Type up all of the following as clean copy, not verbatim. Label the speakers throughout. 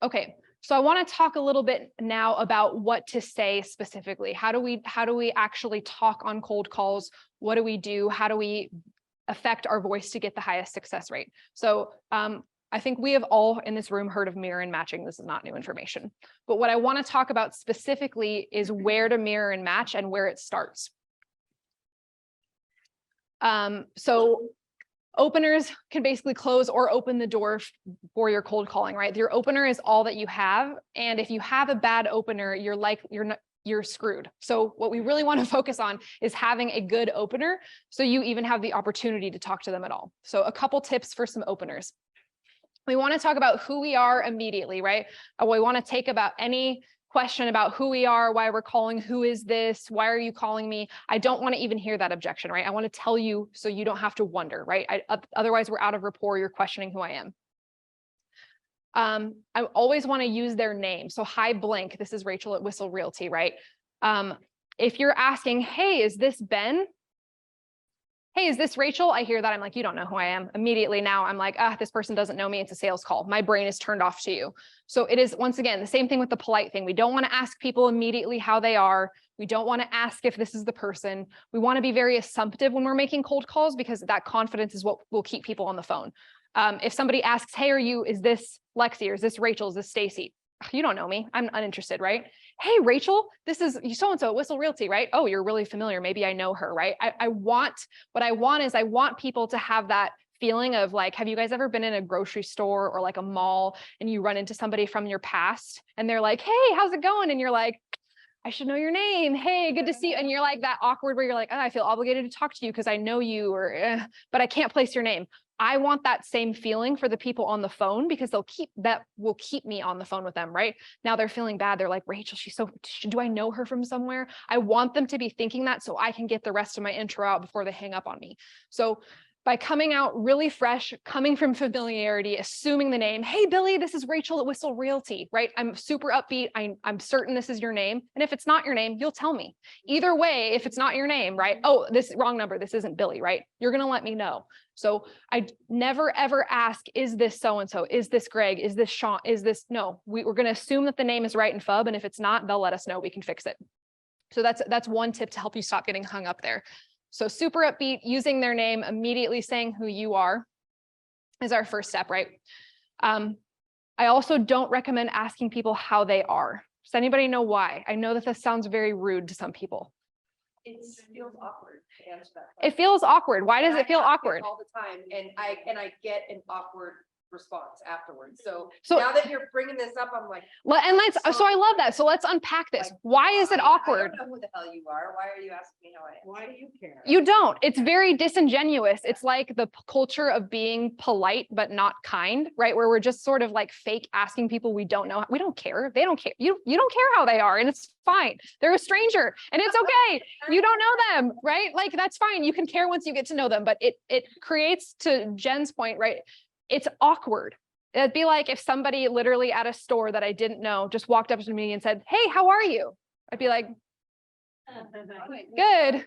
Speaker 1: Okay, so I want to talk a little bit now about what to say specifically. How do we actually talk on cold calls? What do we do? How do we affect our voice to get the highest success rate? So I think we have all in this room heard of mirror and matching. This is not new information. But what I want to talk about specifically is where to mirror and match and where it starts. So openers can basically close or open the door for your cold calling, right? Your opener is all that you have. And if you have a bad opener, you're screwed. So what we really want to focus on is having a good opener, so you even have the opportunity to talk to them at all. So a couple tips for some openers. We want to talk about who we are immediately, right? We want to take about any question about who we are, why we're calling, who is this, why are you calling me? I don't want to even hear that objection, right? I want to tell you so you don't have to wonder, right? Otherwise, we're out of rapport. You're questioning who I am. I always want to use their name. So hi, blank. This is Rachel at Whissel Realty, right? If you're asking, hey, is this Ben? Hey, is this Rachel? I hear that. I'm like, you don't know who I am. Immediately now I'm like, this person doesn't know me. It's a sales call. My brain is turned off to you. So it is, once again, the same thing with the polite thing. We don't want to ask people immediately how they are. We don't want to ask if this is the person. We want to be very assumptive when we're making cold calls, because that confidence is what will keep people on the phone. If somebody asks, hey, is this Lexi, or is this Rachel? Is this Stacy? You don't know me. I'm uninterested, right? Hey, Rachel, this is so-and-so at Whissel Realty, right? Oh, you're really familiar. Maybe I know her, right? I want people to have that feeling of like, have you guys ever been in a grocery store or like a mall and you run into somebody from your past and they're like, hey, how's it going? And you're like, I should know your name. Hey, good to see you. And you're like that awkward where you're like, I feel obligated to talk to you because I know you, but I can't place your name. I want that same feeling for the people on the phone, because that will keep me on the phone with them, right? Now they're feeling bad. They're like, Rachel, do I know her from somewhere? I want them to be thinking that so I can get the rest of my intro out before they hang up on me. So by coming out really fresh, coming from familiarity, assuming the name, hey, Billy, this is Rachel at Whissel Realty, right? I'm super upbeat. I'm certain this is your name. And if it's not your name, you'll tell me. Either way, if it's not your name, right? Oh, this wrong number. This isn't Billy, right? You're going to let me know. So I never, ever ask, is this so-and-so? Is this Greg? Is this Sean? Is this, no, we're going to assume that the name is right in FUB. And if it's not, they'll let us know. We can fix it. So that's one tip to help you stop getting hung up there. So super upbeat, using their name, immediately saying who you are is our first step, right? I also don't recommend asking people how they are. Does anybody know why? I know that this sounds very rude to some people.
Speaker 2: It feels awkward to answer that
Speaker 1: question. It feels awkward. Why does it feel awkward?
Speaker 2: All the time, and I get an awkward response afterwards. So now that you're bringing this up, I'm like,
Speaker 1: so I love that. So let's unpack this. Like, why is it awkward?
Speaker 2: I don't know who the hell you are. Why are you asking me how I am? Why do you care?
Speaker 1: You don't. It's very disingenuous. It's like the culture of being polite but not kind, right? Where we're just sort of like fake asking people we don't know. We don't care. They don't care. You don't care how they are, and it's fine. They're a stranger and it's okay. You don't know them, right? Like that's fine. You can care once you get to know them, but it creates, to Jen's point, right? It's awkward. It'd be like if somebody literally at a store that I didn't know just walked up to me and said, hey, how are you? I'd be like, good.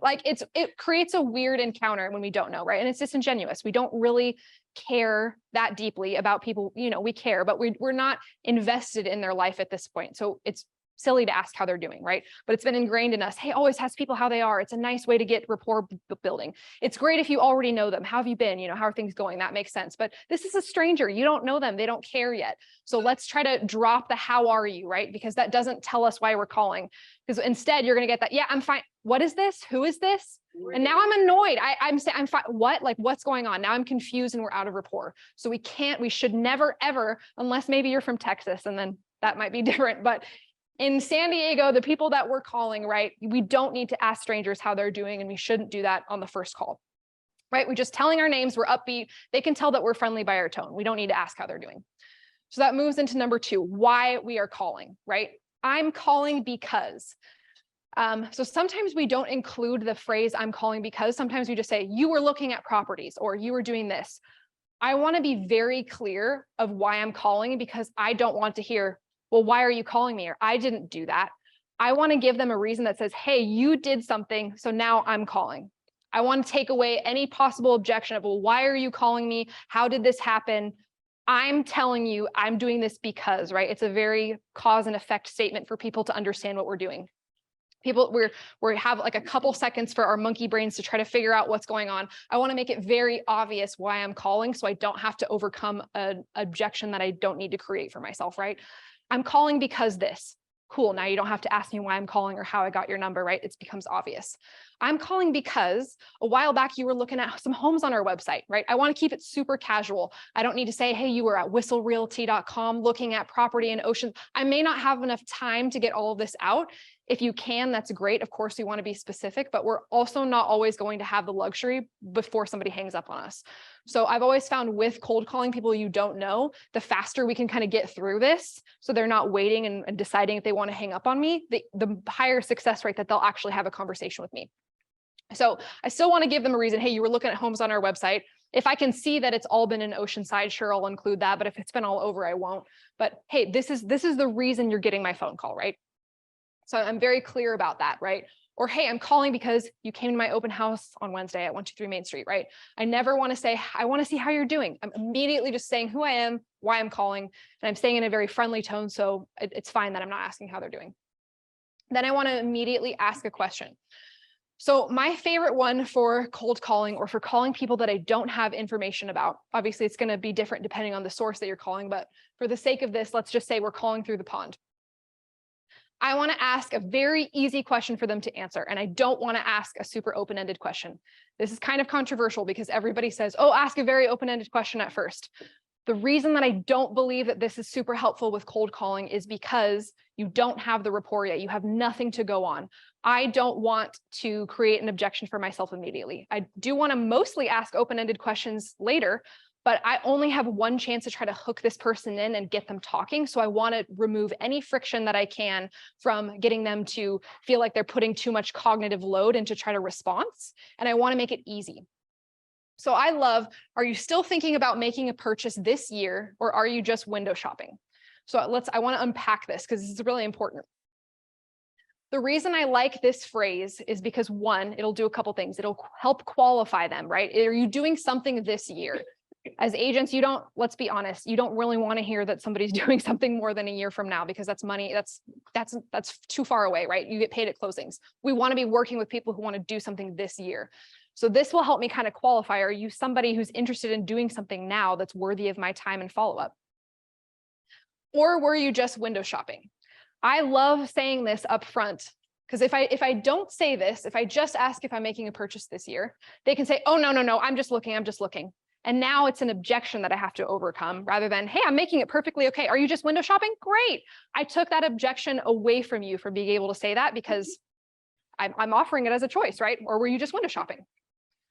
Speaker 1: Like it creates a weird encounter when we don't know, right? And it's disingenuous. We don't really care that deeply about people. We care, but we're not invested in their life at this point. So it's silly to ask how they're doing, right? But it's been ingrained in us. Hey, always ask people how they are. It's a nice way to get rapport building. It's great if you already know them. How have you been? How are things going? That makes sense. But this is a stranger. You don't know them. They don't care yet. So let's try to drop the how are you, right? Because that doesn't tell us why we're calling. Because instead you're going to get that, yeah, I'm fine. What is this? Who is this? And now I'm annoyed. I'm saying, I'm fine. What? Like, what's going on? Now I'm confused and we're out of rapport. So we should never, ever, unless maybe you're from Texas, and then that might be different. But in San Diego, the people that we're calling, right, we don't need to ask strangers how they're doing, and we shouldn't do that on the first call, right? We're just telling our names, we're upbeat. They can tell that we're friendly by our tone. We don't need to ask how they're doing. So that moves into number 2, why we are calling, right? I'm calling because. So sometimes we don't include the phrase I'm calling because. Sometimes we just say, you were looking at properties, or you were doing this. I want to be very clear of why I'm calling, because I don't want to hear, well, why are you calling me? Or I didn't do that. I want to give them a reason that says, hey, you did something, so now I'm calling. I want to take away any possible objection of, well, why are you calling me? How did this happen? I'm telling you, I'm doing this because, right? It's a very cause and effect statement for people to understand what we're doing. People, we have like a couple seconds for our monkey brains to try to figure out what's going on. I want to make it very obvious why I'm calling, so I don't have to overcome an objection that I don't need to create for myself, right? I'm calling because this. Cool, now you don't have to ask me why I'm calling or how I got your number, right? It becomes obvious. I'm calling because a while back you were looking at some homes on our website, right? I want to keep it super casual. I don't need to say, hey, you were at whisselrealty.com looking at property in Ocean. I may not have enough time to get all of this out. If you can, that's great. Of course, we want to be specific, but we're also not always going to have the luxury before somebody hangs up on us. So I've always found with cold calling people you don't know, the faster we can kind of get through this, so they're not waiting and deciding if they want to hang up on me, the higher success rate that they'll actually have a conversation with me. So I still want to give them a reason. Hey, you were looking at homes on our website. If I can see that it's all been in Oceanside, sure, I'll include that. But if it's been all over, I won't. But hey, this is the reason you're getting my phone call, right? So I'm very clear about that, right? Or, hey, I'm calling because you came to my open house on Wednesday at 123 Main Street, right? I never want to say, I want to see how you're doing. I'm immediately just saying who I am, why I'm calling, and I'm saying in a very friendly tone, so it's fine that I'm not asking how they're doing. Then I want to immediately ask a question. So my favorite one for cold calling or for calling people that I don't have information about, obviously it's going to be different depending on the source that you're calling, but for the sake of this, let's just say we're calling through the pond. I want to ask a very easy question for them to answer, and I don't want to ask a super open-ended question. This is kind of controversial because everybody says, oh, ask a very open-ended question at first. The reason that I don't believe that this is super helpful with cold calling is because you don't have the rapport yet. You have nothing to go on. I don't want to create an objection for myself immediately. I do want to mostly ask open-ended questions later, but I only have one chance to try to hook this person in and get them talking. So I want to remove any friction that I can from getting them to feel like they're putting too much cognitive load into try to response. And I want to make it easy. So I love, are you still thinking about making a purchase this year, or are you just window shopping? So I want to unpack this because this is really important. The reason I like this phrase is because, one, it'll do a couple things. It'll help qualify them, right? Are you doing something this year? As agents, let's be honest, you don't really want to hear that somebody's doing something more than a year from now, because that's money, that's too far away, right? You get paid at closings. We want to be working with people who want to do something this year. So this will help me kind of qualify. Are you somebody who's interested in doing something now that's worthy of my time and follow-up? Or were you just window shopping? I love saying this up front, because if I don't say this, if I just ask if I'm making a purchase this year, they can say, oh, no, I'm just looking. And now it's an objection that I have to overcome, rather than, hey, I'm making it perfectly okay. Are you just window shopping? Great. I took that objection away from you for being able to say that, because I'm offering it as a choice, right? Or were you just window shopping?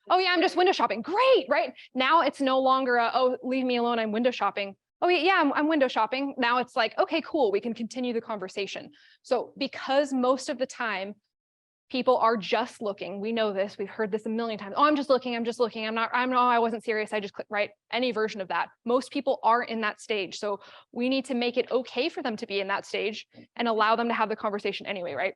Speaker 1: Oh yeah, I'm just window shopping. Great, right? Now it's no longer oh, leave me alone, I'm window shopping. Oh yeah, I'm window shopping. Now it's like, okay, cool, we can continue the conversation. So because most of the time people are just looking, we know this, we've heard this a million times. Oh, I'm just looking. I wasn't serious. I just clicked, right? Any version of that. Most people are in that stage. So we need to make it okay for them to be in that stage and allow them to have the conversation anyway, right?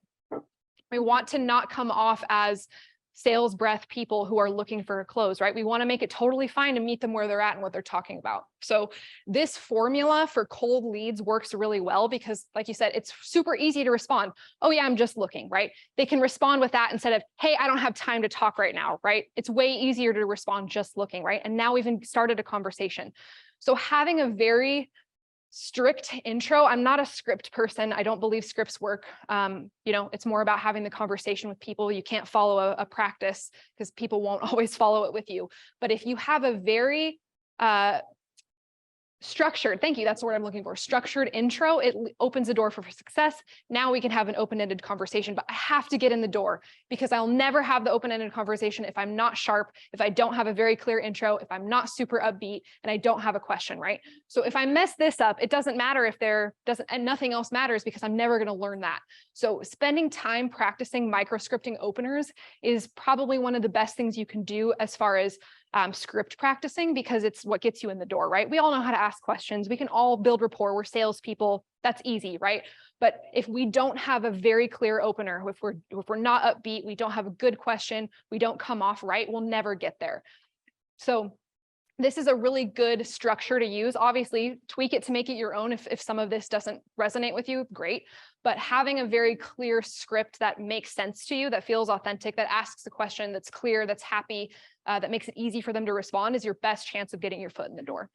Speaker 1: We want to not come off as sales breath people who are looking for a close, right? We want to make it totally fine to meet them where they're at and what they're talking about. So this formula for cold leads works really well because, like you said, it's super easy to respond. Oh yeah, I'm just looking, right? They can respond with that instead of, hey, I don't have time to talk right now, right? It's way easier to respond just looking, right? And now we've even started a conversation. So having a very strict intro. I'm not a script person. I don't believe scripts work. It's more about having the conversation with people. You can't follow a practice because people won't always follow it with you. But if you have a very structured, thank you, that's the word I'm looking for, structured intro, it opens the door for success. Now we can have an open-ended conversation, but I have to get in the door because I'll never have the open-ended conversation if I'm not sharp, if I don't have a very clear intro, if I'm not super upbeat, and I don't have a question, right? So if I mess this up, it doesn't matter if and nothing else matters because I'm never gonna learn that. So spending time practicing micro-scripting openers is probably one of the best things you can do as far as script practicing, because it's what gets you in the door, right? We all know how to ask questions. We can all build rapport. We're salespeople. That's easy, right? But if we don't have a very clear opener, if we're not upbeat, we don't have a good question, we don't come off right, we'll never get there. So this is a really good structure to use. Obviously, tweak it to make it your own. If some of this doesn't resonate with you, great. But having a very clear script that makes sense to you, that feels authentic, that asks a question that's clear, that's happy, that makes it easy for them to respond is your best chance of getting your foot in the door.